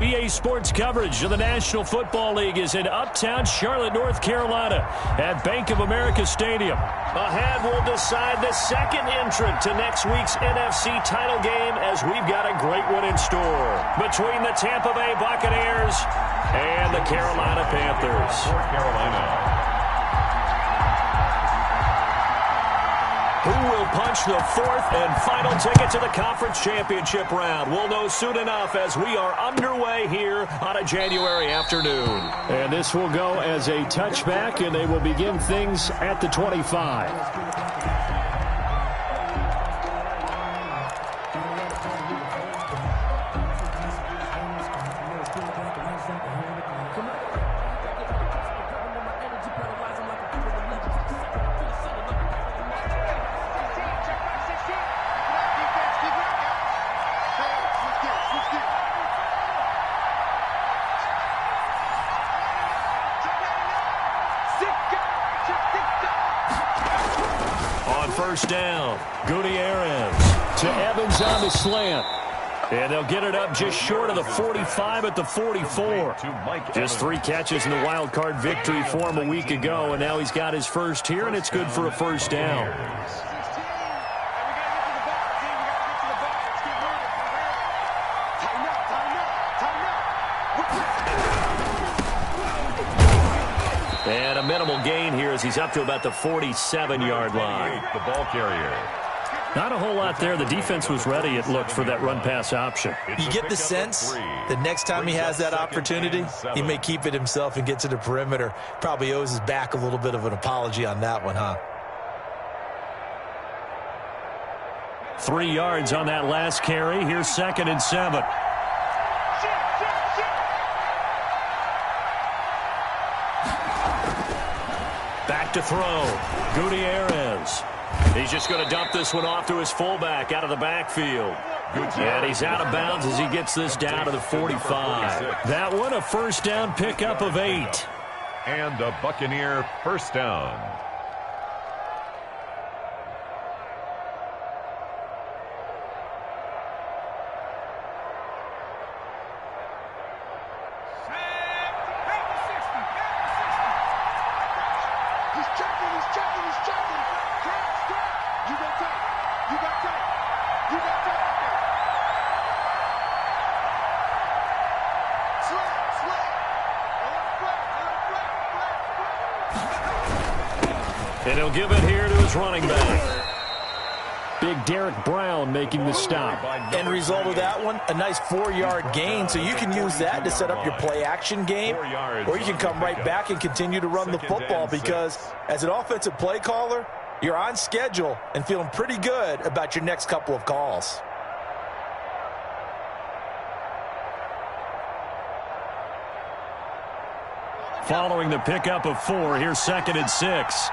EA Sports coverage of the National Football League is in uptown Charlotte, North Carolina at Bank of America Stadium. Ahead, we'll decide the second entrant to next week's NFC title game as we've got a great one in store between the Tampa Bay Buccaneers and the Carolina Panthers. Who will punch the fourth and final ticket to the conference championship round? We'll know soon enough as we are underway here on a January afternoon. And this will go as a touchback, and they will begin things at the 25. First down, Gutierrez to Evans on the slant. And they'll get it up just short of the 45 at the 44. Just 3 catches in the wild card victory for him a week ago, and now he's got his first here, and it's good for a first down. And a minimal gain here as he's up to about the 47-yard line. The ball carrier. Not a whole lot there. The defense was ready, it looked, for that run-pass option. You get the sense that next time he has that opportunity, he may keep it himself and get to the perimeter. Probably owes his back a little bit of an apology on that one, huh? 3 yards on that last carry. Here's 2nd and 7. Back to throw. Gutierrez. He's just going to dump this one off to his fullback out of the backfield. And he's out of bounds as he gets this down to the 45. That one, a first down pickup of 8. And a Buccaneer first down. And he'll give it here to his running back. Big Derek Brown making the stop. End result of that one, a nice 4-yard gain. So you can use that to set up your play-action game, or you can come right back and continue to run the football because as an offensive play caller, you're on schedule and feeling pretty good about your next couple of calls. Following the pickup of 4, here's 2nd and 6.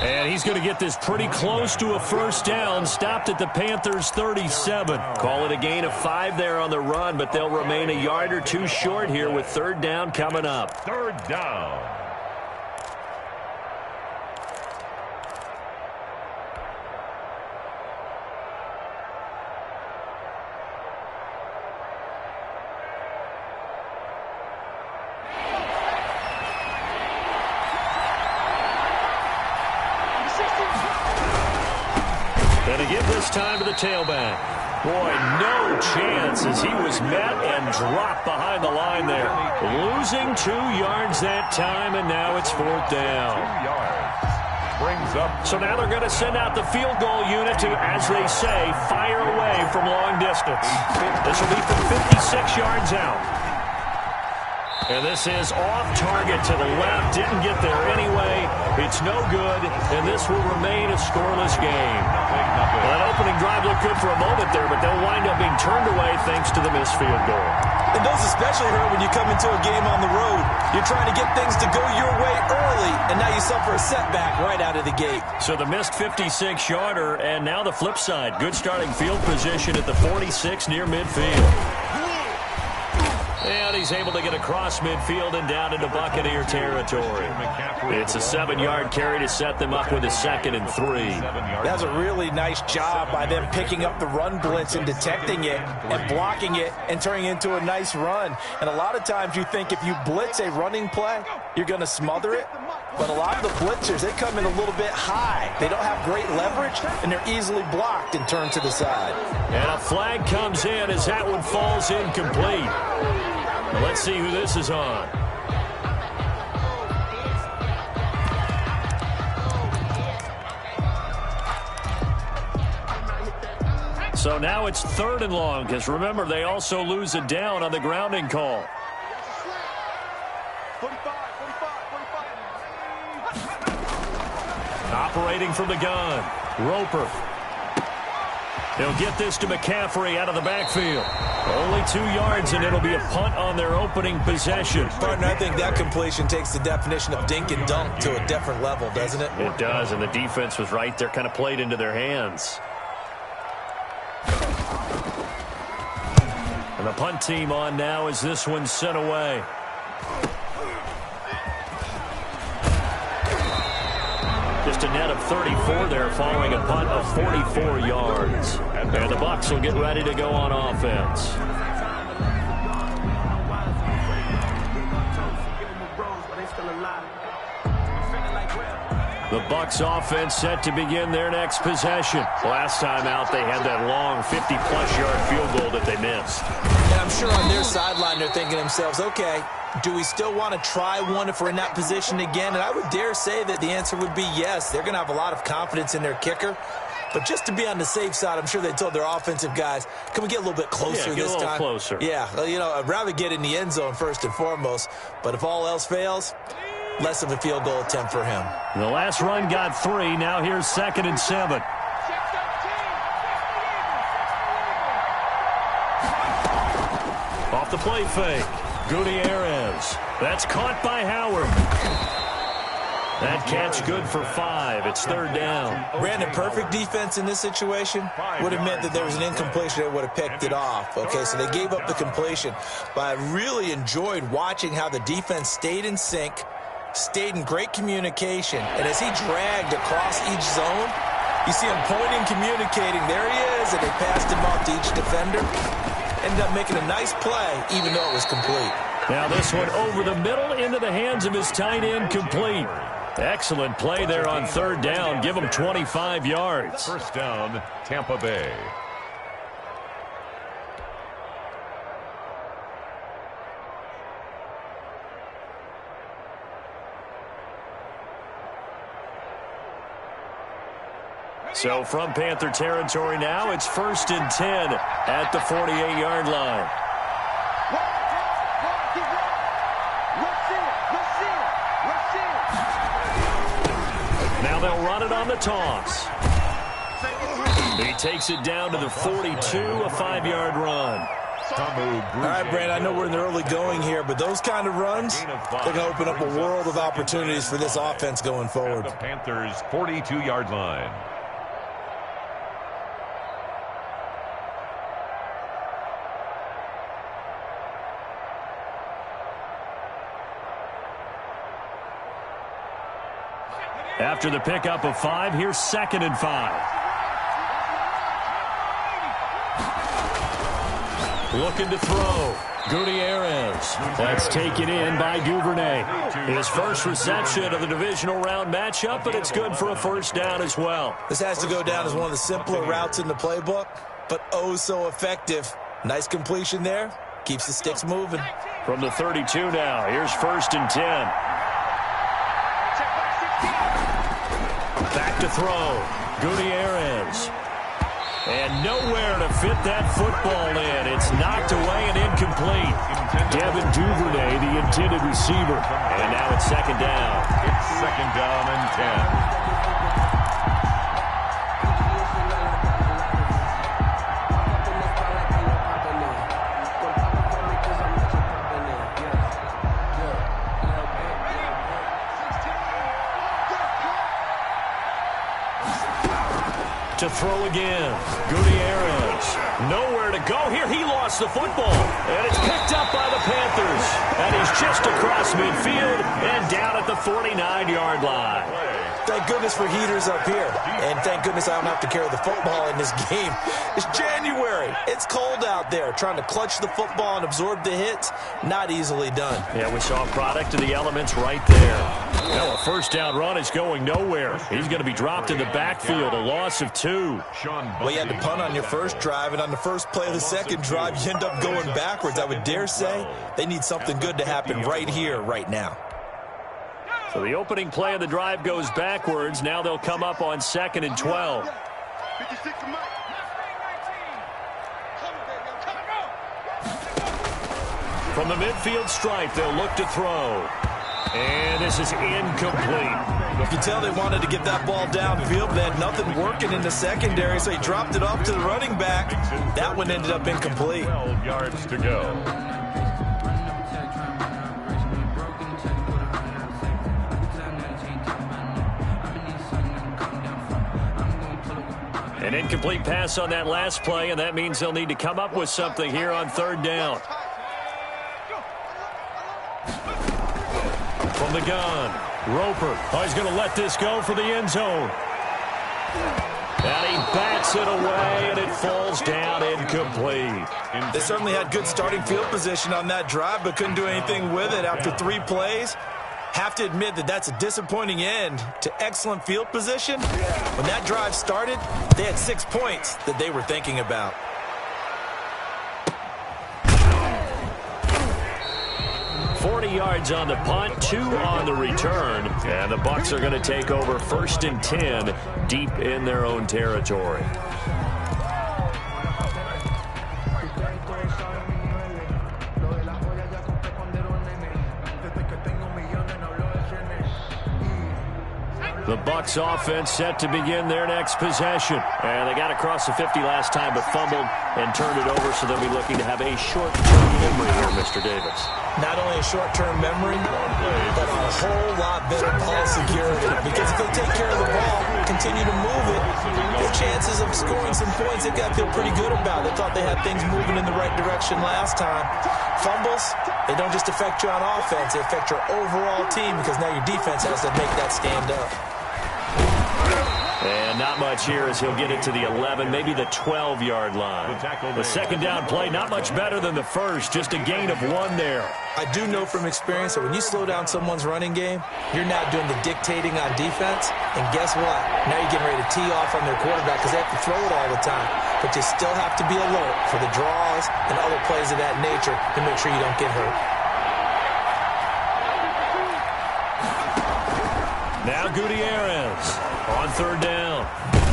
And he's going to get this pretty close to a first down, stopped at the Panthers' 37. Call it a gain of 5 there on the run, but they'll remain a yard or 2 short here with 3rd down coming up. 3rd down. And to give this time to the tailback. Boy, no chance as he was met and dropped behind the line there. Losing 2 yards that time, and now it's 4th down. 2 yards. Brings up. So now they're going to send out the field goal unit to, as they say, fire away from long distance. This will be from 56 yards out. And this is off target to the left. Didn't get there anyway. It's no good, and this will remain a scoreless game. Well, that opening drive looked good for a moment there, but they'll wind up being turned away thanks to the missed field goal. And those especially hurt when you come into a game on the road. You're trying to get things to go your way early, and now you suffer a setback right out of the gate. So the missed 56-yarder, and now the flip side. Good starting field position at the 46 near midfield. And he's able to get across midfield and down into Buccaneer territory. It's a 7-yard carry to set them up with a 2nd and 3. That's a really nice job by them picking up the run blitz and detecting it and blocking it and turning it into a nice run. And a lot of times you think if you blitz a running play, you're going to smother it. But a lot of the blitzers, they come in a little bit high. They don't have great leverage, and they're easily blocked and turned to the side. And a flag comes in as that one falls incomplete. Now let's see who this is on. So now it's 3rd and long, because remember, they also lose a down on the grounding call. Operating from the gun, Roper. He'll get this to McCaffrey out of the backfield. Only 2 yards, and it'll be a punt on their opening possession. Partner, I think that completion takes the definition of dink and dunk to a different level, doesn't it? It does, and the defense was right there, kind of played into their hands. And the punt team on now as this one's sent away. Just a net of 34 there following a punt of 44 yards. And the Bucs will get ready to go on offense. The Bucs offense set to begin their next possession. Last time out, they had that long 50-plus yard field goal that they missed. And I'm sure on their sideline they're thinking to themselves, okay, do we still want to try one if we're in that position again? And I would dare say that the answer would be yes. They're going to have a lot of confidence in their kicker. But just to be on the safe side, I'm sure they told their offensive guys, can we get a little bit closer this time? Get a little closer. Yeah, well, you know, I'd rather get in the end zone first and foremost. But if all else fails, less of a field goal attempt for him. The last run got 3. Now here's 2nd and 7. Off the play fake. Gutierrez. That's caught by Howard. That catch good for 5. It's 3rd down. Brandon, perfect defense in this situation would have meant that there was an incompletion that would have picked it off. Okay, so they gave up the completion. But I really enjoyed watching how the defense stayed in sync, stayed in great communication. And as he dragged across each zone, you see him pointing, communicating. There he is, and they passed him off to each defender. Ended up making a nice play, even though it was complete. Now this one over the middle into the hands of his tight end, complete. Excellent play there on 3rd down. Give him 25 yards. 1st down, Tampa Bay. So from Panther territory now, it's 1st and 10 at the 48-yard line. Now they'll run it on the toss. He takes it down to the 42, a 5-yard run. All right, Brand, I know we're in the early going here, but those kind of runs, they're going to open up a world of opportunities for this offense going forward. The Panthers' 42-yard line. After the pickup of 5, here's 2nd and 5. Looking to throw. Gutierrez. That's taken in by Duvernay. His first reception of the divisional round matchup, but it's good for a 1st down as well. This has to go down as one of the simpler routes in the playbook, but oh so effective. Nice completion there. Keeps the sticks moving. From the 32 now, here's 1st and 10. Back to throw. Gutierrez. And nowhere to fit that football in. It's knocked away and incomplete. Devin Duvernay, the intended receiver. And now it's 2nd down. It's 2nd down and 10. To throw again. Gutierrez. Nowhere to go here. He lost the football. And it's picked up by the Panthers. And he's just across midfield and down at the 49-yard line. Thank goodness for heaters up here. And thank goodness I don't have to carry the football in this game. It's January. It's cold out there. Trying to clutch the football and absorb the hits, not easily done. Yeah, we saw a product of the elements right there. Now a first down run is going nowhere. He's going to be dropped in the backfield, a loss of 2. Well, you had to punt on your first drive, and on the first play of the second drive, you end up going backwards. I would dare say they need something good to happen right here, right now. So the opening play of the drive goes backwards. Now they'll come up on 2nd and 12. From the midfield stripe, they'll look to throw. And this is incomplete. You can tell they wanted to get that ball downfield, but they had nothing working in the secondary, so he dropped it off to the running back. That one ended up incomplete. 12 yards to go. An incomplete pass on that last play, and that means they'll need to come up with something here on 3rd down. From the gun, Roper. Oh, he's going to let this go for the end zone. And he bats it away, and it falls down incomplete. They certainly had good starting field position on that drive, but couldn't do anything with it after 3 plays. Have to admit that that's a disappointing end to excellent field position. When that drive started, they had 6 points that they were thinking about. Yards on the punt, 2 on the return, and the Bucs are going to take over 1st and 10 deep in their own territory. The Bucs offense set to begin their next possession. And they got across the 50 last time but fumbled and turned it over, so they'll be looking to have a short-term memory here, Mr. Davis. Not only a short-term memory, but a whole lot better ball security. Because if they take care of the ball, continue to move it, their chances of scoring some points, they've got to feel pretty good about. They thought they had things moving in the right direction last time. Fumbles, they don't just affect you on offense, they affect your overall team because now your defense has to make that stand up. And not much here as he'll get it to the 11, maybe the 12-yard line. The second down play, not much better than the first, just a gain of 1 there. I do know from experience that when you slow down someone's running game, you're not doing the dictating on defense. And guess what? Now you're getting ready to tee off on their quarterback because they have to throw it all the time. But you still have to be alert for the draws and other plays of that nature to make sure you don't get hurt. Now Gutierrez on 3rd down.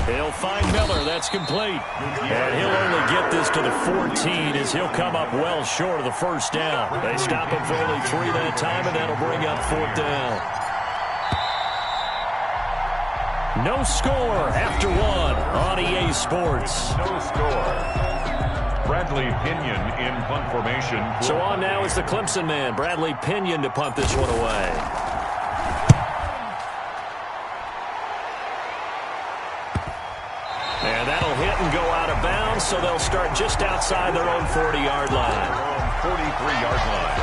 He'll find Miller. That's complete. And he'll only get this to the 14 as he'll come up well short of the first down. They stop him for only 3 that time, and that'll bring up 4th down. No score after 1 on EA Sports. No score. Bradley Pinion in punt formation. So on now is the Clemson man, Bradley Pinion, to punt this one away. And that'll hit and go out of bounds, so they'll start just outside their own 40-yard line. 43-yard line.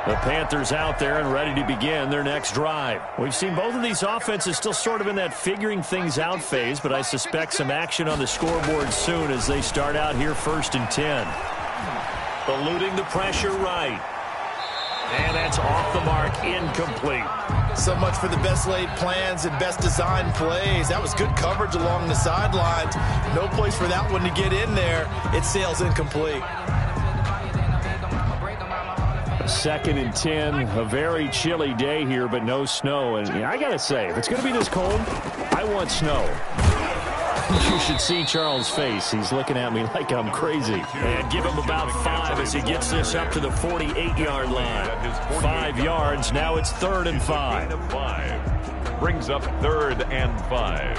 The Panthers out there and ready to begin their next drive. We've seen both of these offenses still sort of in that figuring things out phase, but I suspect some action on the scoreboard soon as they start out here 1st and 10. Eluding the pressure right. And that's off the mark, incomplete. So much for the best laid plans and best designed plays. That was good coverage along the sidelines. No place for that one to get in there. It sails incomplete. 2nd and 10, a very chilly day here, but no snow. And I got to say, if it's going to be this cold, I want snow. You should see Charles' face. He's looking at me like I'm crazy. And give him about 5 as he gets this up to the 48-yard line. 5 yards. Now it's 3rd and 5. Brings up 3rd and 5.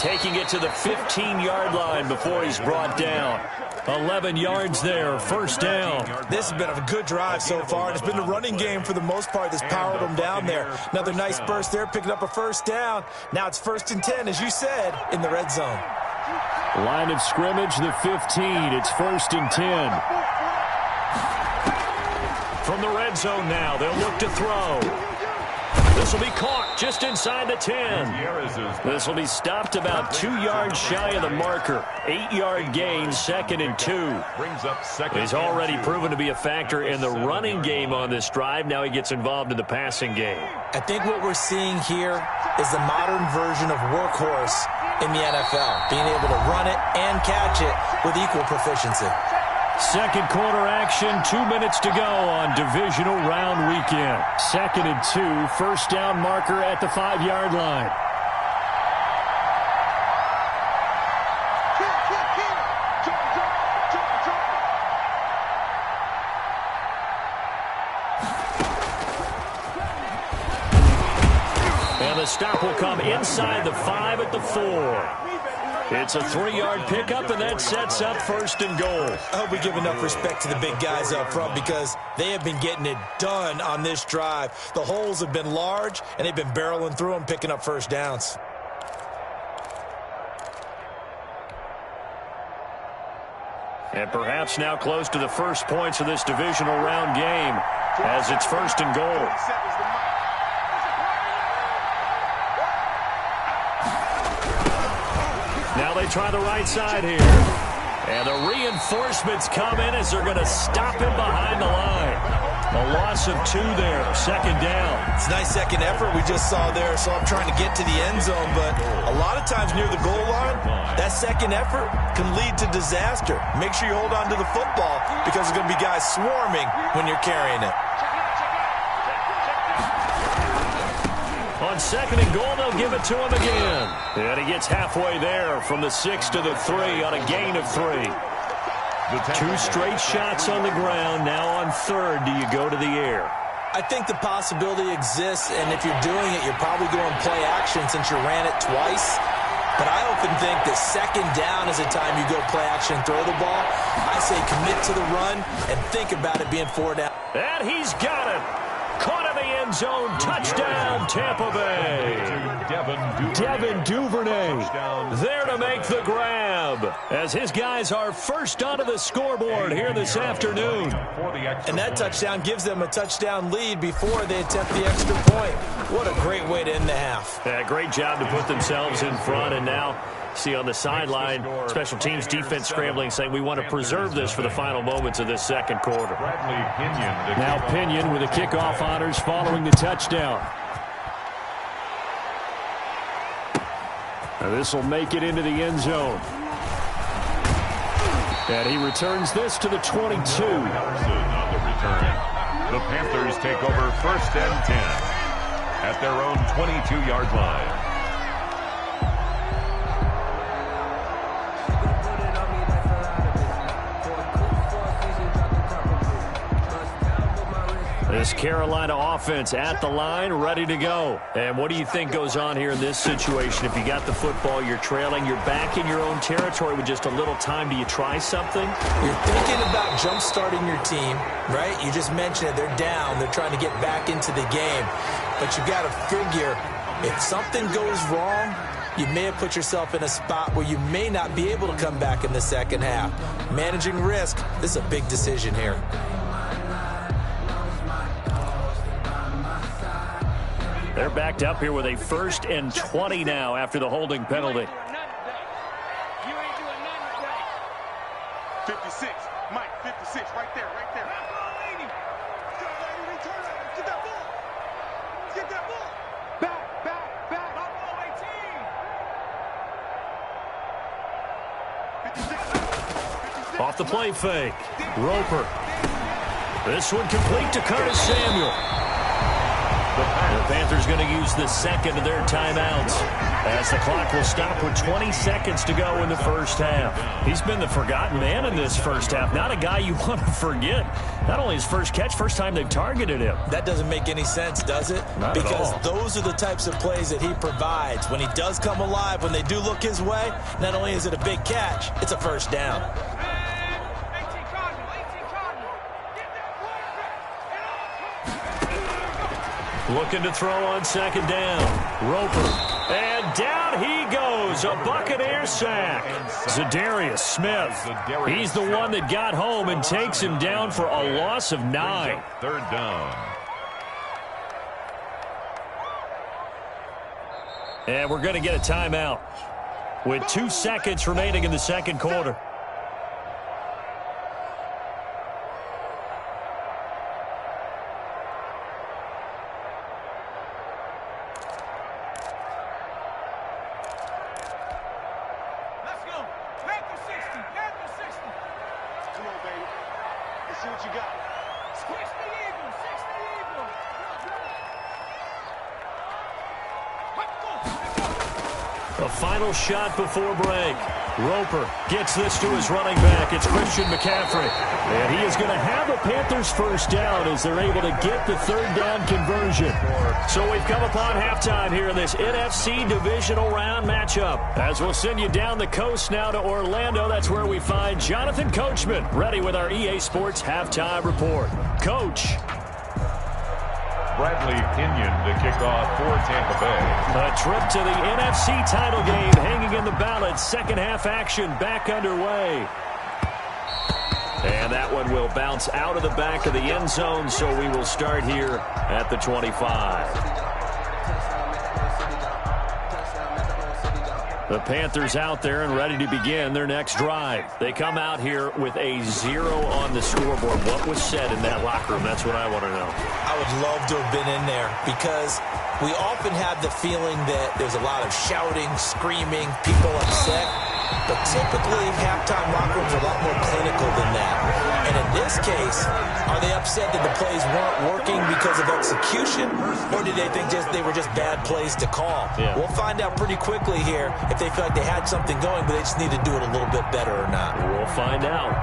taking it to the 15-yard line before he's brought down. 11 yards there, first down. This has been a good drive so far, and it's been the running game for the most part that's powered them down there. Another nice burst there, picking up a first down. Now it's 1st and 10, as you said, in the red zone. Line of scrimmage, the 15. It's 1st and 10. From the red zone now, they'll look to throw. This will be caught just inside the 10. This will be stopped about 2 yards shy of the marker. 8-yard gain, 2nd and 2. He's already proven to be a factor in the running game on this drive. Now he gets involved in the passing game. I think what we're seeing here is the modern version of workhorse in the NFL, being able to run it and catch it with equal proficiency. Second quarter action, 2 minutes to go on divisional round weekend. 2nd and 2, first down marker at the 5-yard line. And the stop will come inside the 5 at the 4. It's a 3-yard pickup, and that sets up 1st and goal. I hope we give enough respect to the big guys up front because they have been getting it done on this drive. The holes have been large, and they've been barreling through them, picking up first downs. And perhaps now close to the first points of this divisional round game as it's 1st and goal. Now they try the right side here. And the reinforcements come in as they're going to stop him behind the line. A loss of 2 there, 2nd down. It's a nice second effort we just saw there, so I'm trying to get to the end zone, but a lot of times near the goal line, that second effort can lead to disaster. Make sure you hold on to the football because there's going to be guys swarming when you're carrying it. On 2nd and goal, they'll give it to him again. And he gets halfway there from the 6 to the 3 on a gain of 3. 2 straight shots on the ground. Now on 3rd, do you go to the air? I think the possibility exists, and if you're doing it, you're probably going play action since you ran it twice. But I often think that 2nd down is a time you go play action and throw the ball. I say commit to the run and think about it being 4 down. And he's got it. Caught in the end zone. Touchdown, Tampa Bay. Devin Duvernay there to make the grab as his guys are first onto the scoreboard here this afternoon. And that touchdown gives them a touchdown lead before they attempt the extra point. What a great way to end the half. Yeah, great job to put themselves in front, and now see on the sideline, special teams defense scrambling, saying we want to preserve this for the final moments of this second quarter. Now Pinion with the kickoff honors following the touchdown. Now this will make it into the end zone. And he returns this to the 22. On the return. The Panthers take over 1st and 10 at their own 22-yard line. This Carolina offense at the line, ready to go. And what do you think goes on here in this situation? If you got the football, you're trailing, you're back in your own territory with just a little time. Do you try something? You're thinking about jump-starting your team, right? You just mentioned it. They're down. They're trying to get back into the game. But you got to figure if something goes wrong, you may have put yourself in a spot where you may not be able to come back in the second half. Managing risk, this is a big decision here. They're backed up here with a 1st and 20 now after the holding penalty. 56, Mike, 56, right there, right there. Get that ball. Get that ball. Back. Ball 18. Off the play fake. Roper. This one complete to Curtis Samuel. The Panthers going to use the second of their timeouts as the clock will stop with 20 seconds to go in the first half. He's been the forgotten man in this first half. Not a guy you want to forget. Not only his first catch, first time they've targeted him. That doesn't make any sense, does it? Not at all. Because those are the types of plays that he provides. When he does come alive, when they do look his way, not only is it a big catch, it's a first down. Looking to throw on second down. Roper. And down he goes. A Buccaneer sack. Za'Darius Smith. He's the one that got home and takes him down for a loss of 9. Third down. And we're going to get a timeout with 2 seconds remaining in the second quarter. A final shot before break. Roper gets this to his running back. It's Christian McCaffrey. And he is going to have a Panthers first down as they're able to get the third down conversion. So we've come upon halftime here in this NFC divisional round matchup. As we'll send you down the coast now to Orlando, that's where we find Jonathan Coachman ready with our EA Sports halftime report. Coach. Bradley Pinion to kick off for Tampa Bay. A trip to the NFC title game hanging in the balance. Second half action back underway. And that one will bounce out of the back of the end zone, so we will start here at the 25. The Panthers out there and ready to begin their next drive. They come out here with a 0 on the scoreboard. What was said in that locker room? That's what I want to know. I would love to have been in there because we often have the feeling that there's a lot of shouting, screaming, people upset. But typically, halftime locker rooms are a lot more clinical than that. And in this case, are they upset that the plays weren't working because of execution? Or did they think they were just bad plays to call? Yeah. We'll find out pretty quickly here if they feel like they had something going, but they just need to do it a little bit better or not. We'll find out.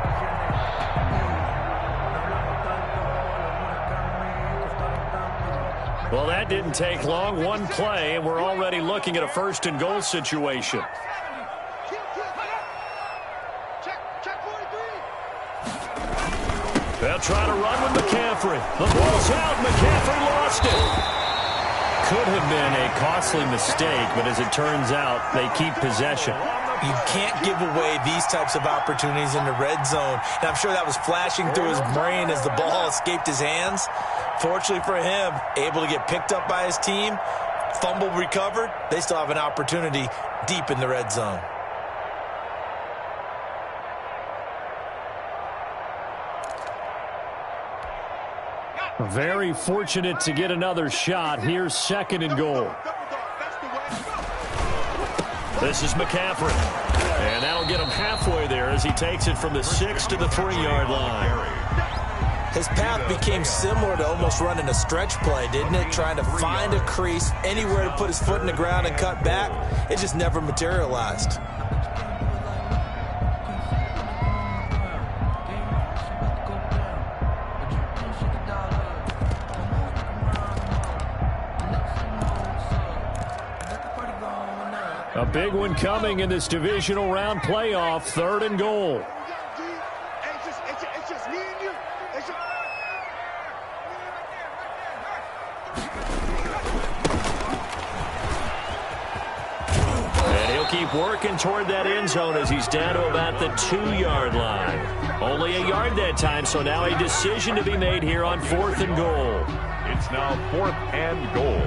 Well, that didn't take long. One play, and we're already looking at a first and goal situation. They'll try to run with McCaffrey. The ball's out. McCaffrey lost it. Could have been a costly mistake, but as it turns out, they keep possession. You can't give away these types of opportunities in the red zone. And I'm sure that was flashing through his brain as the ball escaped his hands. Fortunately for him, able to get picked up by his team, fumble recovered. They still have an opportunity deep in the red zone. Very fortunate to get another shot. Here's second and goal. This is McCaffrey. And that'll get him halfway there as he takes it from the 6 to the 3-yard line. His path became similar to almost running a stretch play, didn't it? Trying to find a crease, anywhere to put his foot in the ground and cut back. It just never materialized. A big one coming in this divisional round playoff, third and goal. And he'll keep working toward that end zone as he's down to about the 2-yard line. Only a yard that time, so now a decision to be made here on fourth and goal. It's now 4th and goal.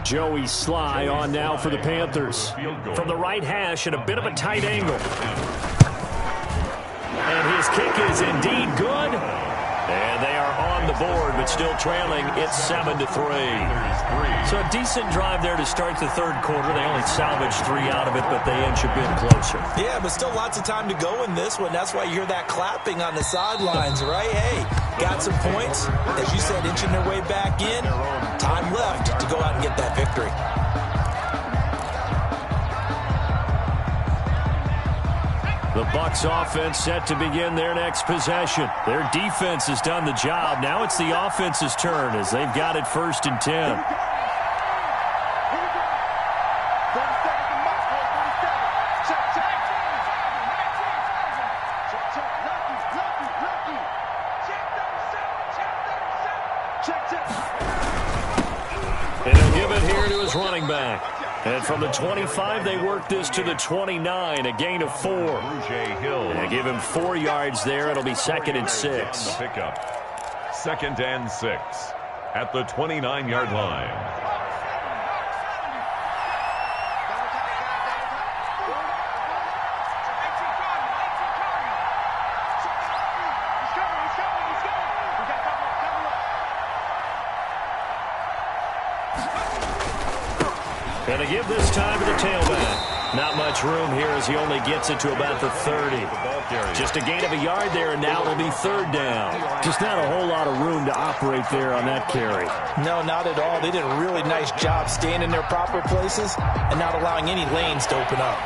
Joey Sly on now for the Panthers. From the right hash at a bit of a tight angle. And his kick is indeed good. And they are on the board, but still trailing. It's 7-3. So a decent drive there to start the third quarter. They only salvaged 3 out of it, but they inch a bit closer. Yeah, but still lots of time to go in this one. That's why you hear that clapping on the sidelines, right? Hey, got some points. As you said, inching their way back in. Time left to go out and get that victory. The Bucs offense set to begin their next possession. Their defense has done the job. Now it's the offense's turn as they've got it 1st and 10. And he'll give it here to his running back. And from the 25, they work this to the 29, a gain of 4. And give him 4 yards there. It'll be 2nd and 6. Pickup. 2nd and 6 at the 29-yard line. And to give this time to the tailback. Not much room here as he only gets it to about the 30. Just a gain of a yard there, and now it'll be 3rd down. Just not a whole lot of room to operate there on that carry. No, not at all. They did a really nice job staying in their proper places and not allowing any lanes to open up.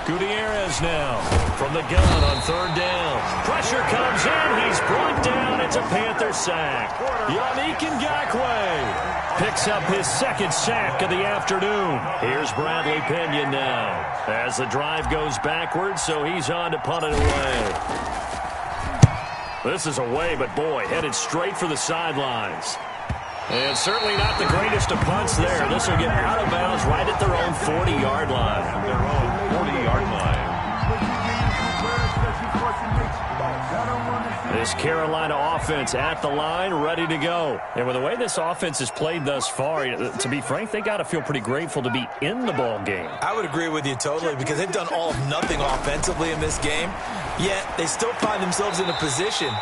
Gutierrez now from the gun on 3rd down. Pressure comes in. He's brought down. It's a Panther sack. Yannick Ngakoue picks up his 2nd sack of the afternoon. Here's Bradley Pinion now as the drive goes backwards, so he's on to punt it away. This is away, but boy, headed straight for the sidelines. And certainly not the greatest of punts there. This will get out of bounds right at their own 40-yard line. Their own 40-yard line. This Carolina offense at the line, ready to go. And with the way this offense has played thus far, to be frank, they got to feel pretty grateful to be in the ball game. I would agree with you totally because they've done all of nothing offensively in this game, yet they still find themselves in a position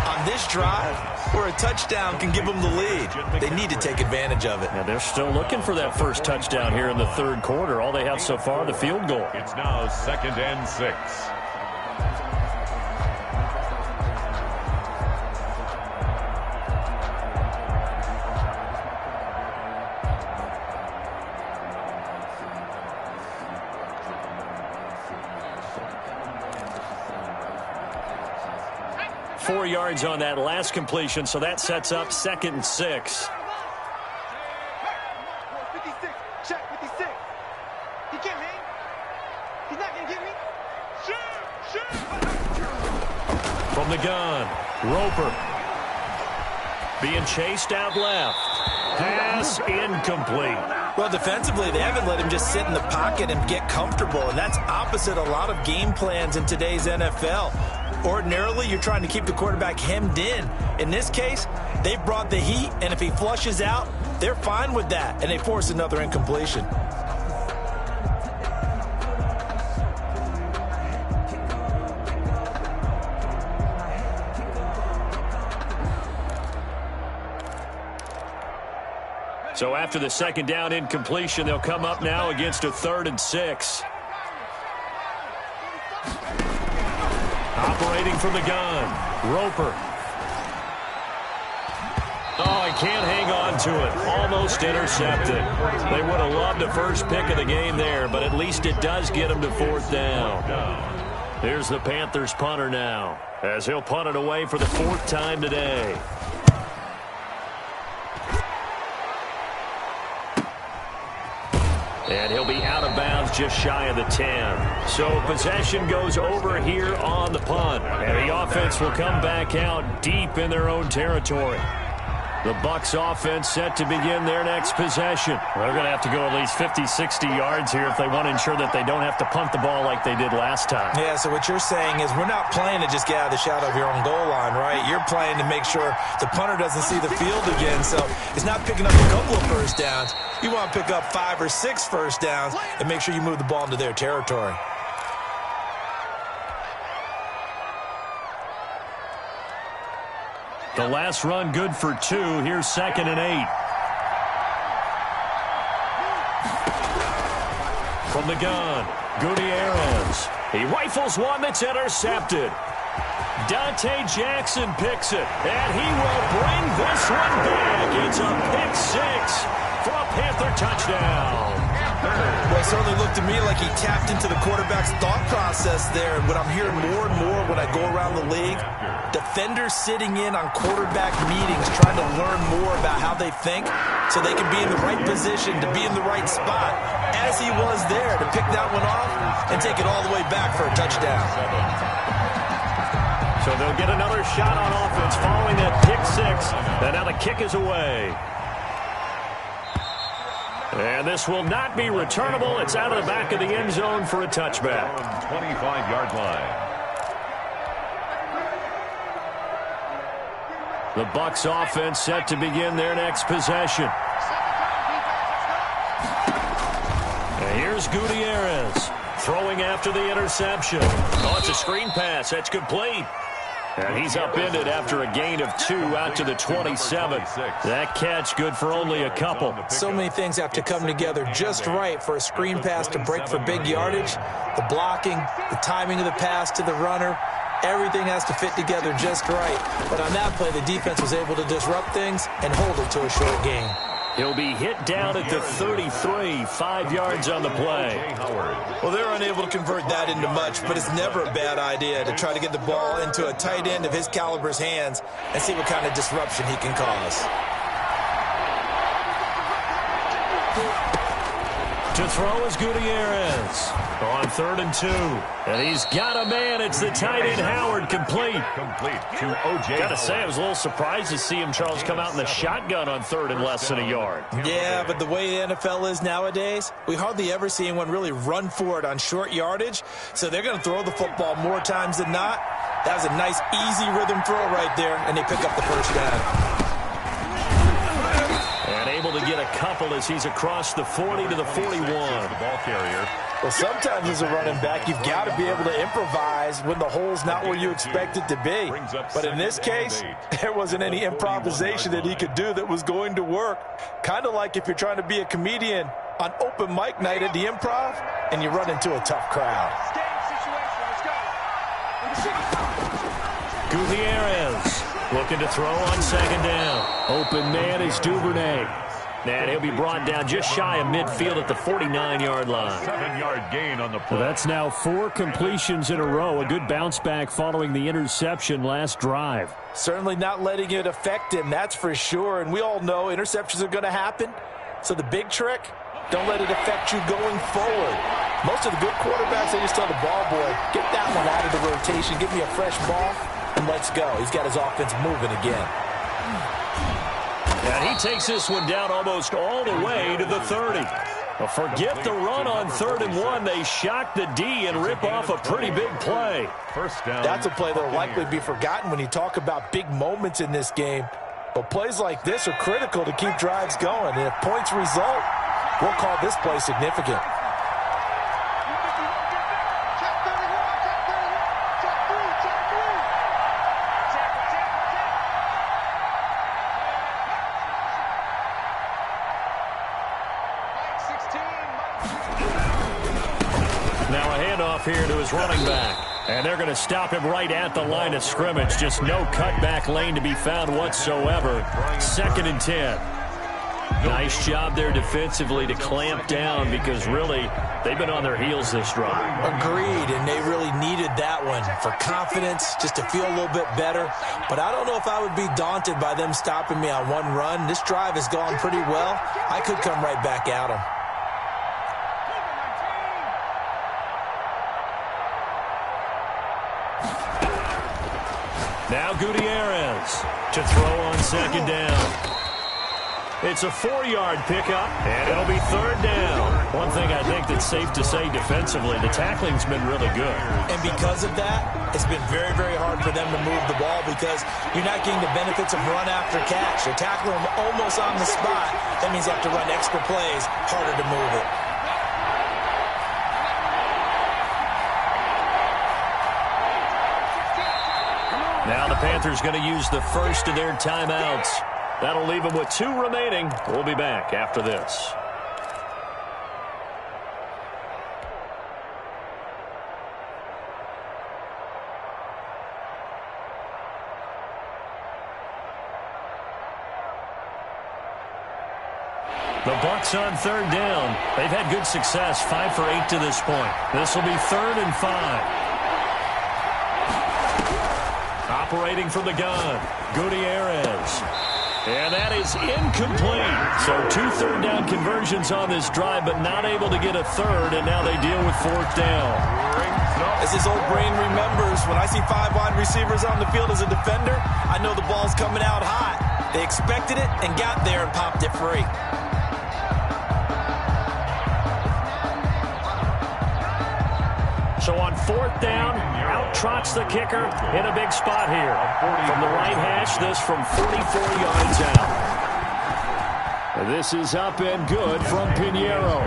on this drive where a touchdown can give them the lead. They need to take advantage of it. And they're still looking for that first touchdown here in the 3rd quarter. All they have so far, the field goal. It's now 2nd and 6. Four yards on that last completion, so that sets up 2nd and 6. Check 56. He can't hang. He's not going to get me. Shoot! From the gun, Roper. Being chased out left. Pass incomplete. Well, defensively, they haven't let him just sit in the pocket and get comfortable, and that's opposite a lot of game plans in today's NFL. Ordinarily, you're trying to keep the quarterback hemmed in. In this case, they've brought the heat, and if he flushes out, they're fine with that, and they force another incompletion. So after the 2nd down incompletion, they'll come up now against a 3rd and 6. Operating from the gun, Roper. Oh, he can't hang on to it. Almost intercepted. They would have loved a first pick of the game there, but at least it does get them to 4th down. Here's the Panthers punter now, as he'll punt it away for the 4th time today. And he'll be out of bounds just shy of the 10. So possession goes over here on the punt. And the offense will come back out deep in their own territory. The Bucs offense set to begin their next possession. They're going to have to go at least 50, 60 yards here if they want to ensure that they don't have to punt the ball like they did last time. Yeah, so what you're saying is we're not playing to just get out of the shadow of your own goal line, right? You're playing to make sure the punter doesn't see the field again. So it's not picking up a couple of first downs. You want to pick up 5 or 6 first downs and make sure you move the ball into their territory. The last run good for 2. Here's 2nd and 8. From the gun, Gutierrez. He rifles one that's intercepted. Dante Jackson picks it, and he will bring this one back. It's a pick 6 for a Panther touchdown. Well, it certainly looked to me like he tapped into the quarterback's thought process there. And what I'm hearing more and more when I go around the league, defenders sitting in on quarterback meetings trying to learn more about how they think so they can be in the right position to be in the right spot, as he was there to pick that one off and take it all the way back for a touchdown. So they'll get another shot on offense following that pick 6. And now the kick is away. And this will not be returnable. It's out of the back of the end zone for a touchback. 25-yard line. The Bucs offense set to begin their next possession. And here's Gutierrez throwing after the interception. Oh, it's a screen pass. That's complete. And he's upended after a gain of 2 out to the 27. That catch good for only a couple. So many things have to come together just right for a screen pass to break for big yardage. The blocking, the timing of the pass to the runner, everything has to fit together just right. But on that play, the defense was able to disrupt things and hold it to a short gain. He'll be hit down at the 33, 5 yards on the play. Well, they're unable to convert that into much, but it's never a bad idea to try to get the ball into a tight end of his caliber's hands and see what kind of disruption he can cause. To throw is Gutierrez on 3rd and 2. And he's got a man. It's the tight end Howard, complete. Complete to O.J. Got to say, I was a little surprised to see him, Charles, come out in the shotgun on 3rd and less than a yard. Yeah, but the way the NFL is nowadays, we hardly ever see anyone really run for it on short yardage. So they're going to throw the football more times than not. That was a nice, easy rhythm throw right there, and they pick up the first down. And able to get a couple as he's across the 40 to the 41. The ball carrier. Well, sometimes as a running back, you've got to be able to improvise when the hole's not where you expect it to be. But in this case, there wasn't any improvisation that he could do that was going to work. Kind of like if you're trying to be a comedian on open mic night at the Improv and you run into a tough crowd. Gutierrez looking to throw on 2nd down. Open man is Duvernay. And he'll be brought down just shy of midfield at the 49-yard line. 7-yard gain on the play. Well, that's now 4 completions in a row. A good bounce back following the interception last drive. Certainly not letting it affect him, that's for sure. And we all know interceptions are going to happen. So the big trick, don't let it affect you going forward. Most of the good quarterbacks, they just tell the ball boy, get that one out of the rotation, give me a fresh ball, and let's go. He's got his offense moving again. And he takes this one down almost all the way to the 30. Well, forget the run on 3rd and 1. They shock the D and rip off a pretty big play. First down. That's a play that will likely be forgotten when you talk about big moments in this game. But plays like this are critical to keep drives going. And if points result, we'll call this play significant. Now a handoff here to his running back. And they're going to stop him right at the line of scrimmage. Just no cutback lane to be found whatsoever. 2nd and 10. Nice job there defensively to clamp down because really they've been on their heels this drive. Agreed, and they really needed that one for confidence, just to feel a little bit better. But I don't know if I would be daunted by them stopping me on one run. This drive has gone pretty well. I could come right back at them. Now Gutierrez to throw on 2nd down. It's a 4-yard pickup, and it'll be third down. One thing I think that's safe to say defensively, the tackling's been really good. And because of that, it's been very, very hard for them to move the ball because you're not getting the benefits of run after catch. You're tackling them almost on the spot. That means you have to run extra plays, harder to move it. Now the Panthers going to use the first of their timeouts. That'll leave them with 2 remaining. We'll be back after this. The Bucs on third down. They've had good success, 5 for 8 to this point. This will be 3rd and 5. Operating from the gun, Gutierrez. And that is incomplete. So 2 third-down conversions on this drive, but not able to get a third, and now they deal with 4th down. As his old brain remembers, when I see 5 wide receivers on the field as a defender, I know the ball's coming out hot. They expected it and got there and popped it free. So on 4th down, out trots the kicker in a big spot here. From the right hash, this from 44 yards out. This is up and good from Pinheiro.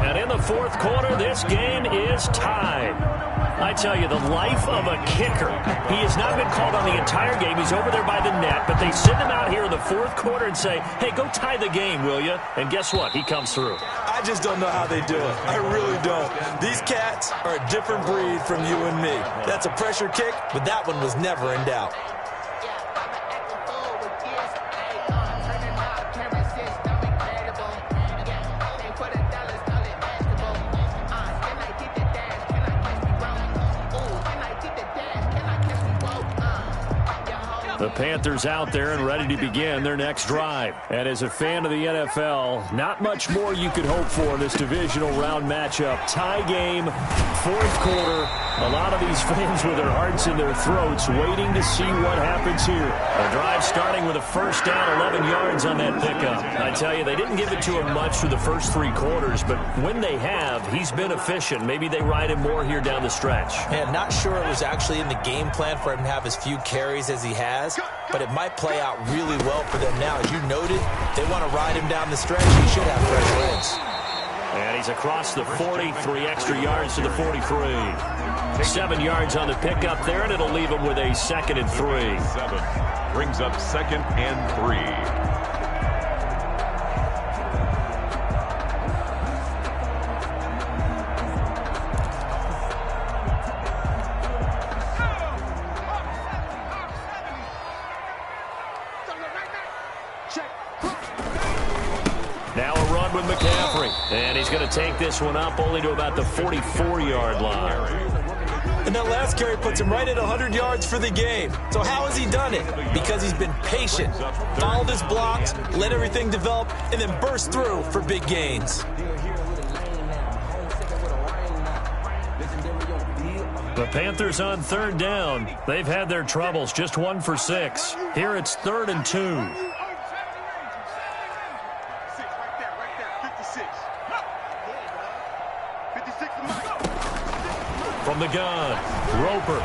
And in the 4th quarter, this game is tied. I tell you, the life of a kicker. He has not been called on the entire game. He's over there by the net, but they send him out here in the 4th quarter and say, hey, go tie the game, will you? And guess what? He comes through. I just don't know how they do it. I really don't. These cats are a different breed from you and me. That's a pressure kick, but that one was never in doubt. The Panthers out there and ready to begin their next drive. And as a fan of the NFL, not much more you could hope for in this divisional round matchup. Tie game, 4th quarter. A lot of these fans with their hearts in their throats waiting to see what happens here. A drive starting with a 1st down, 11 yards on that pickup. I tell you, they didn't give it to him much through the first 3 quarters, but when they have, he's been efficient. Maybe they ride him more here down the stretch. Man, not sure it was actually in the game plan for him to have as few carries as he has, but it might play out really well for them now. As you noted, they want to ride him down the stretch. He should have fresh legs. And he's across the 40, 3 extra yards to the 43. 7 yards on the pickup there, and it'll leave him with a 2nd and 3. 7 brings up 2nd and 3. Now a run with McCaffrey. And he's going to take this one up only to about the 44-yard line. And that last carry puts him right at 100 yards for the game. So how has he done it? Because he's been patient, followed his blocks, let everything develop, and then burst through for big gains. The Panthers on 3rd down. They've had their troubles, just 1 for 6. Here it's 3rd and 2. From the gun, Roper.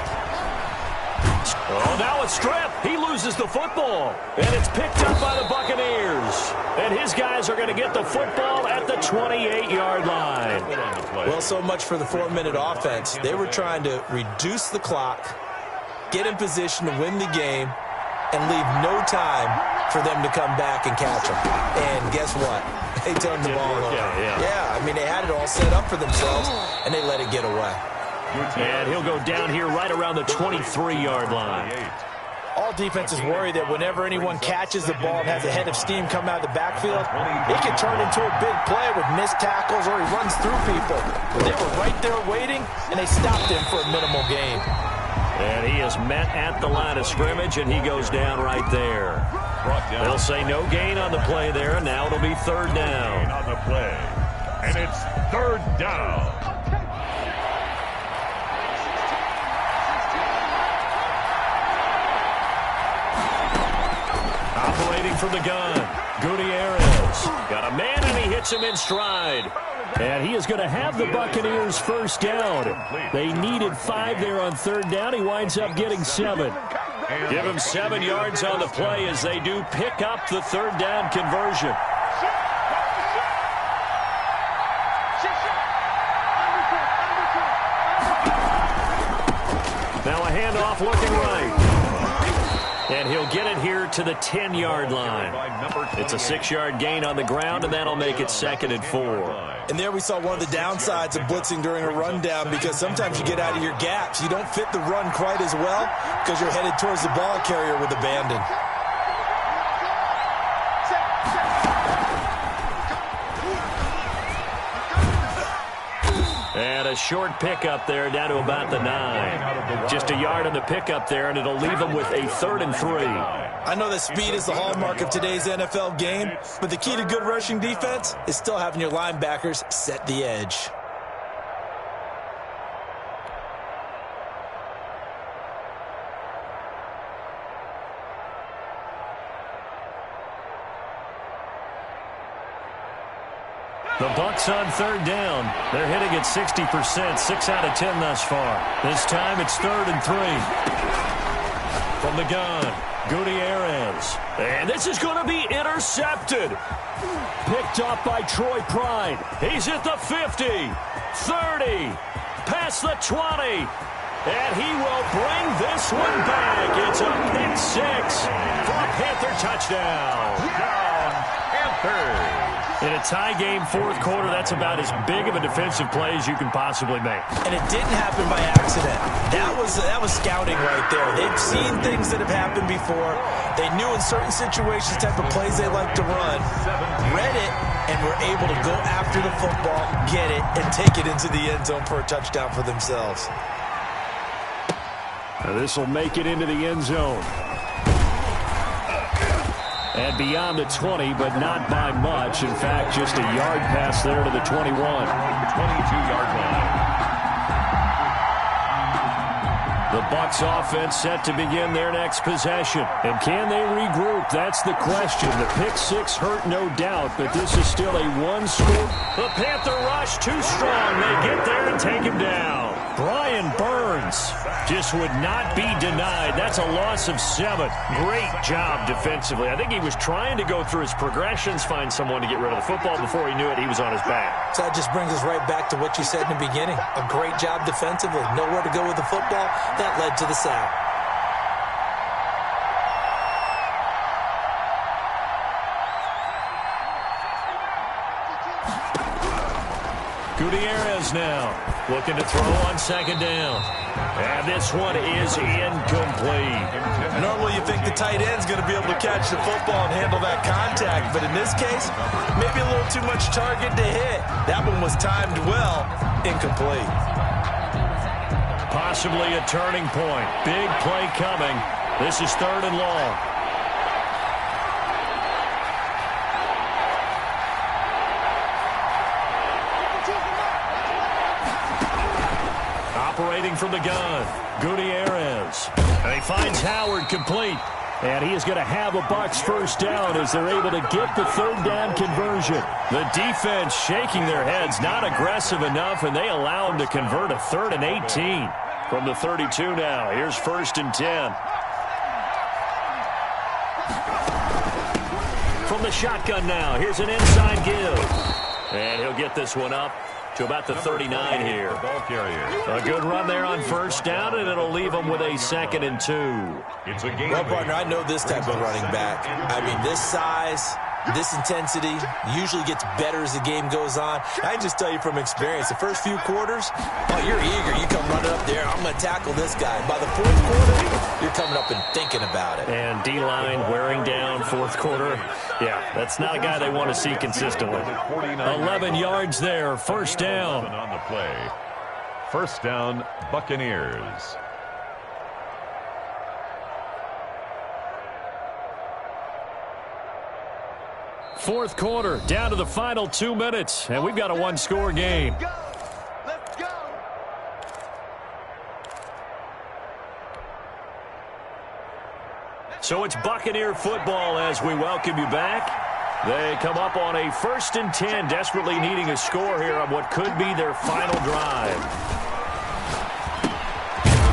Oh, now a strip. He loses the football. And it's picked up by the Buccaneers. And his guys are going to get the football at the 28-yard line. Well, so much for the 4-minute offense. They were trying to reduce the clock, get in position to win the game, and leave no time for them to come back and catch them. And guess what? They turned the ball over. Yeah, I mean, they had it all set up for themselves, and they let it get away. And he'll go down here right around the 23-yard line. All defenses worry that whenever anyone catches the ball and has a head of steam come out of the backfield, it can turn into a big play with missed tackles or he runs through people. They were right there waiting, and they stopped him for a minimal gain. And he is met at the line of scrimmage, and he goes down right there. They'll say no gain on the play there, and now it'll be 3rd down. On the play, and it's 3rd down. Operating from the gun, Gutierrez got a man, and he hits him in stride. And he is going to have the Buccaneers first down. They needed 5 there on third down. He winds up getting 7. Give him 7 yards on the play as they do pick up the third down conversion. Now a handoff looking right. And he'll get it here to the 10-yard line. It's a 6-yard gain on the ground, and that'll make it 2nd and 4. And there we saw one of the downsides of blitzing during a rundown, because sometimes you get out of your gaps. You don't fit the run quite as well because you're headed towards the ball carrier with abandon. And a short pickup there down to about the 9. Just a yard on the pickup there, and it'll leave them with a 3rd and 3. I know that speed is the hallmark of today's NFL game, but the key to good rushing defense is still having your linebackers set the edge. The Bucs on third down. They're hitting at 60%, 6 out of 10 thus far. This time it's 3rd and 3. From the gun, Gutierrez. And this is going to be intercepted. Picked up by Troy Pride. He's at the 50, 30, past the 20. And he will bring this one back. It's a pick 6 for a Panther touchdown. Down, Panthers. In a tie game, 4th quarter, that's about as big of a defensive play as you can possibly make. And it didn't happen by accident. That was scouting right there. They've seen things that have happened before. They knew in certain situations the type of plays they like to run, read it, and were able to go after the football, get it, and take it into the end zone for a touchdown for themselves. Now this will make it into the end zone. And beyond the 20, but not by much. In fact, just a yard pass there to the 21. 22-yard line. The Bucs offense set to begin their next possession. And can they regroup? That's the question. The pick 6 hurt, no doubt, but this is still a 1-score. The Panther rush too strong. They get there and take him down. Brian Burns just would not be denied. That's a loss of 7. Great job defensively. I think he was trying to go through his progressions, find someone to get rid of the football. Before he knew it, he was on his back. So that just brings us right back to what you said in the beginning. A great job defensively. Nowhere to go with the football. That led to the sack. Gutierrez now looking to throw on 2nd down. And this one is incomplete. Normally you think the tight end's going to be able to catch the football and handle that contact, but in this case, maybe a little too much target to hit. That one was timed well, incomplete. Possibly a turning point. Big play coming. This is 3rd and long. Operating from the gun, Gutierrez. And he finds Howard complete. And he is going to have a Bucs first down as they're able to get the 3rd down conversion. The defense shaking their heads, not aggressive enough, and they allow him to convert a 3rd and 18 from the 32 now. Here's 1st and 10. From the shotgun now, here's an inside give. And he'll get this one up to about the 39 here. A good run there on first down, and it'll leave them with a 2nd and 2. It's a game. Well, partner, I know this type of running back. I mean, this size, this intensity usually gets better as the game goes on. I can just tell you from experience, the first few quarters, oh, you're eager. You come running up there, I'm going to tackle this guy. By the 4th quarter, you're coming up and thinking about it. And D-line wearing down 4th quarter. Yeah, that's not a guy they want to see consistently. 11 yards there, first down. On the play. First down, Buccaneers. Fourth quarter, down to the final 2 minutes, and we've got a 1-score game. Let's go. So it's Buccaneer football as we welcome you back. They come up on a 1st and 10, desperately needing a score here on what could be their final drive.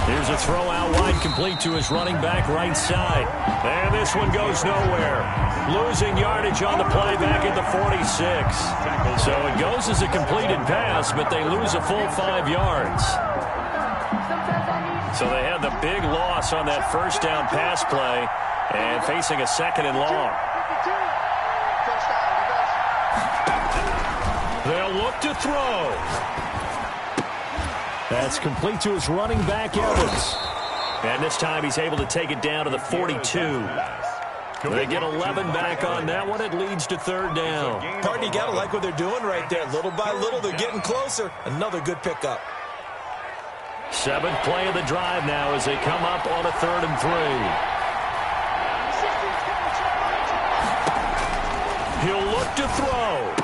Here's a throw out wide, complete to his running back right side. And this one goes nowhere. Losing yardage on the play back at the 46. So it goes as a completed pass, but they lose a full 5 yards. So they had the big loss on that 1st down pass play and facing a 2nd and long. They'll look to throw. That's complete to his running back, Evans. And this time he's able to take it down to the 42. They get 11 back on that one. It leads to 3rd down. Partner, you got to like what they're doing right there. Little by little, they're getting closer. Another good pickup. 7th play of the drive now as they come up on a 3rd and 3. He'll look to throw.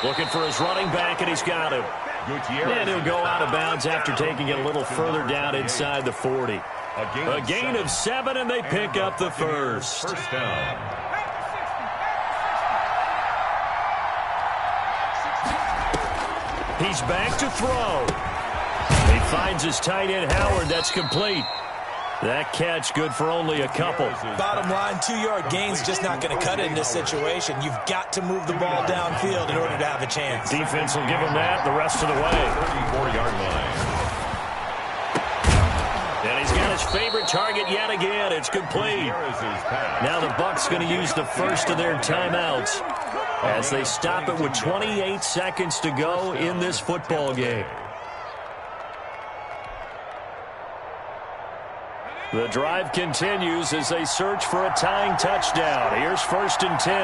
Looking for his running back, and he's got him. And he'll go out of bounds after taking it a little further down inside the 40. A gain of 7, and they pick up the 1st. 1st down. He's back to throw. He finds his tight end, Howard. That's complete. That catch good for only a couple. Bottom line, 2-yard gain's just not going to cut it in this situation. You've got to move the ball downfield in order to have a chance. Defense will give him that the rest of the way. 34-yard line. And he's got his favorite target yet again. It's complete. Now the Bucs going to use the first of their timeouts as they stop it with 28 seconds to go in this football game. The drive continues as they search for a tying touchdown. Here's 1st and 10.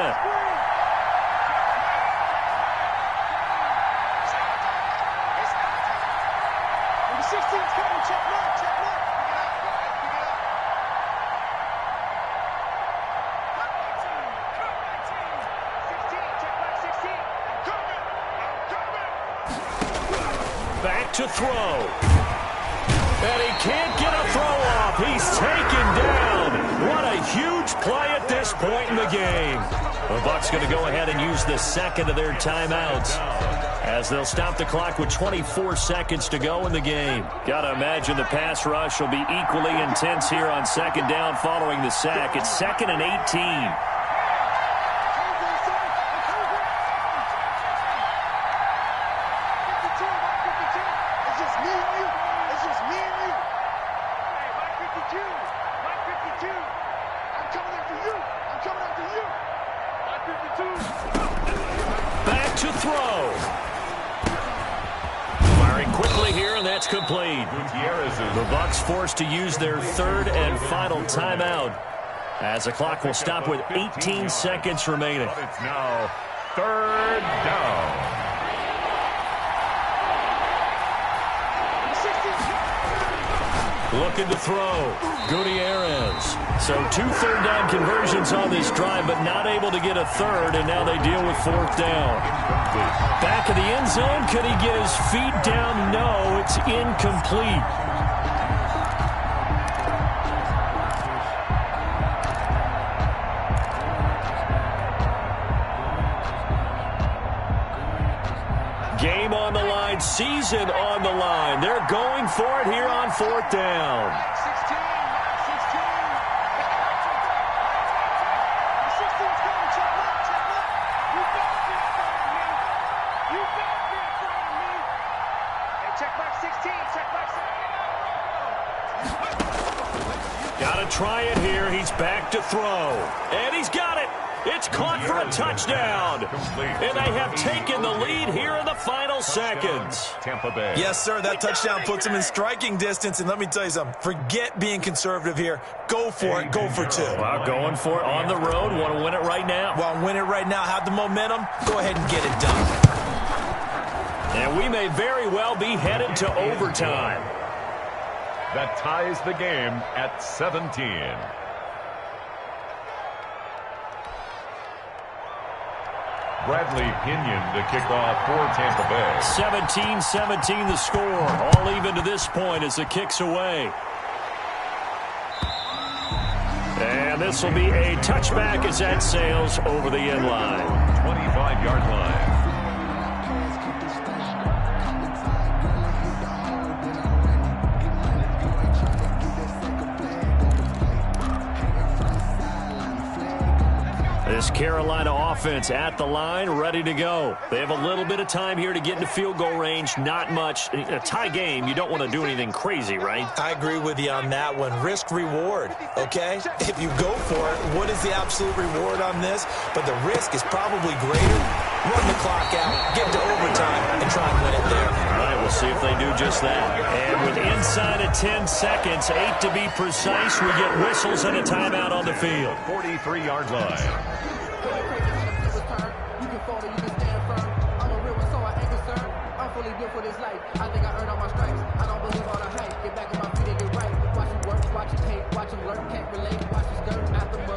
Back to throw. And he can't get a throw off. He's taken down. What a huge play at this point in the game. The Bucs going to go ahead and use the 2nd of their timeouts as they'll stop the clock with 24 seconds to go in the game. Got to imagine the pass rush will be equally intense here on 2nd down following the sack. It's 2nd and 18. Back to throw. Firing quickly here, and that's complete. The Bucs forced to use their 3rd and final timeout as the clock will stop with 18 seconds remaining. It's now 3rd down. Looking to throw. Gutierrez. So 2 3rd down conversions on this drive, but not able to get a 3rd, and now they deal with 4th down. Back of the end zone. Could he get his feet down? No, it's incomplete. Game on the line, season on the line. They're going for it here on 4th down. Got to try it here. He's back to throw. And he's got it. It's caught for a touchdown. And they have taken the lead here in the final seconds. Tampa Bay. Yes, sir. That touchdown puts them in striking distance. And let me tell you something. Forget being conservative here. Go for it. Go for 2. Well, going for it on the road. Want to win it right now. Well, win it right now. Have the momentum. Go ahead and get it done. And we may very well be headed to overtime. That ties the game at 17. Bradley Pinion to kick off for Tampa Bay. 17-17 the score. All even to this point as the kick's away. And And this will be a touchback as that sails over the end line. 25-yard line. This Carolina offense at the line, ready to go. They have a little bit of time here to get into field goal range. Not much. In a tie game, you don't want to do anything crazy, right? I agree with you on that one. Risk-reward, okay? If you go for it, what is the absolute reward on this? But the risk is probably greater. Run the clock out, get to overtime, and try and win it there. All right, we'll see if they do just that. And with inside of 10 seconds, 8 to be precise, we get whistles and a timeout on the field. 43-yard line.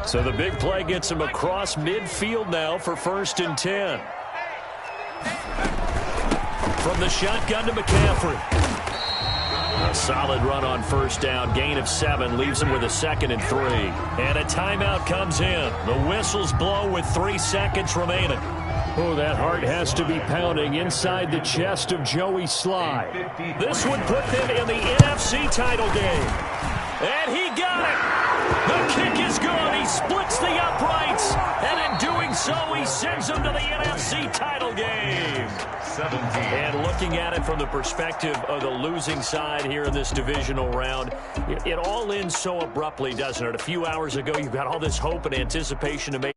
So the big play gets him across midfield now for 1st and 10. From the shotgun to McCaffrey. A solid run on 1st down. Gain of 7 leaves him with a 2nd and 3. And a timeout comes in. The whistles blow with 3 seconds remaining. Oh, that heart has to be pounding inside the chest of Joey Sly. This would put them in the NFC title game. And he got it. The kick is good. He splits the uprights. And in doing so, he sends them to the NFC title game. 17. And looking at it from the perspective of the losing side here in this divisional round, it all ends so abruptly, doesn't it? A few hours ago, you got all this hope and anticipation to make